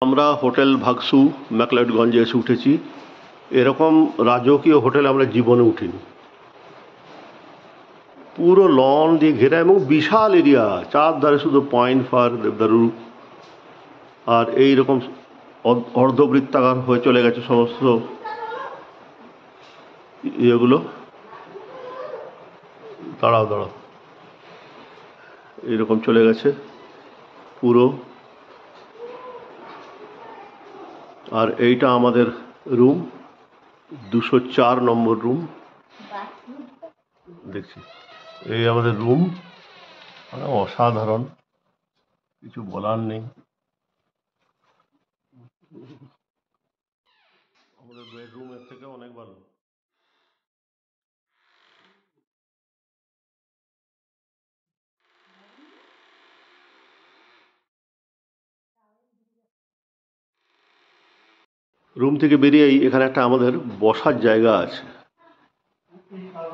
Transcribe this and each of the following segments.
আমরা হোটেল ভাগসু ম্যাকলয়েডগঞ্জে এসে উঠেছি। এরকম রাজকীয় হোটেল আমরা জীবনে উঠিনি। পুরো লন দিয়ে ঘেরা এবং বিশাল এরিয়া, চারধারে শুধু পয়েন্ট ফার দেবদারু, আর এইরকম অর্ধবৃত্তাকার হয়ে চলে গেছে সমস্ত ইয়েগুলো। দাঁড়াও, এইরকম চলে গেছে পুরো। আর এইটা আমাদের রুম, 204 নম্বর রুম। দেখছি এই আমাদের রুম, মানে অসাধারণ, কিছু বলার নেই। আমাদের বেডরুমের থেকে অনেক ভালো। রুম থেকে বেরিয়েই এখানে একটা আমাদের বসার জায়গা আছে,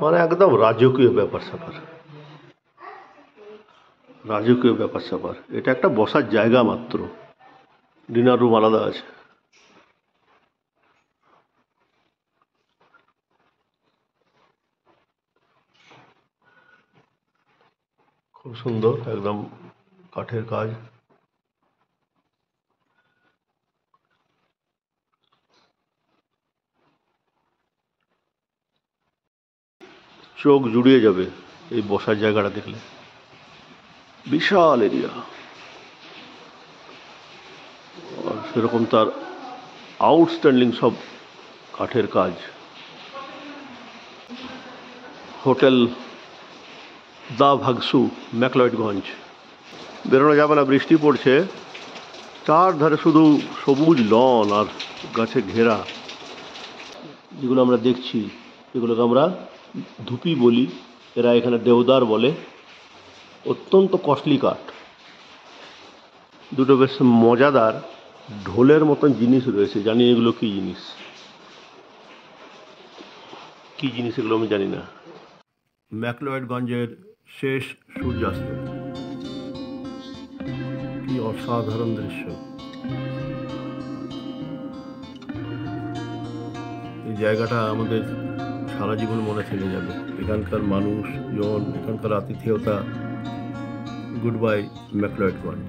মানে একদম রাজকীয় ব্যাপার স্যাপার। এটা একটা বসার জায়গা মাত্র, ডিনার রুম আলাদা আছে। খুব সুন্দর, একদম কাঠের কাজ। চোখ জুড়িয়ে যাবে এই বসার জায়গাটা দেখলে। বিশাল এরিয়া, আর সেরকম তার আউটস্ট্যান্ডিং সব কাঠের কাজ। হোটেল দা ভাগসু ম্যাকলয়েডগঞ্জ। বেরোনো যাবে না, বৃষ্টি পড়ছে। চারধারে শুধু সবুজ লন আর গাছে ঘেরা। যেগুলো আমরা দেখছি এগুলোকে আমরা ধুপি বলি, এরা এখানে দেওদার বলে। অত্যন্ত কস্টলি কাঠ। দুটো বেশ মজাদার ঢোলের মতন জিনিস রয়েছে, জানি এগুলো কী জিনিস এগুলো আমি জানি না। ম্যাকলয়েডগঞ্জের শেষ সূর্যাস্ত, কি অসাধারণ দৃশ্য। এই জায়গাটা আমাদের সারা জীবন মনে থেকে যাবে। এখানকার মানুষজন, এখানকার আতিথেয়তা। Goodbye ম্যাকলয়েডগঞ্জ।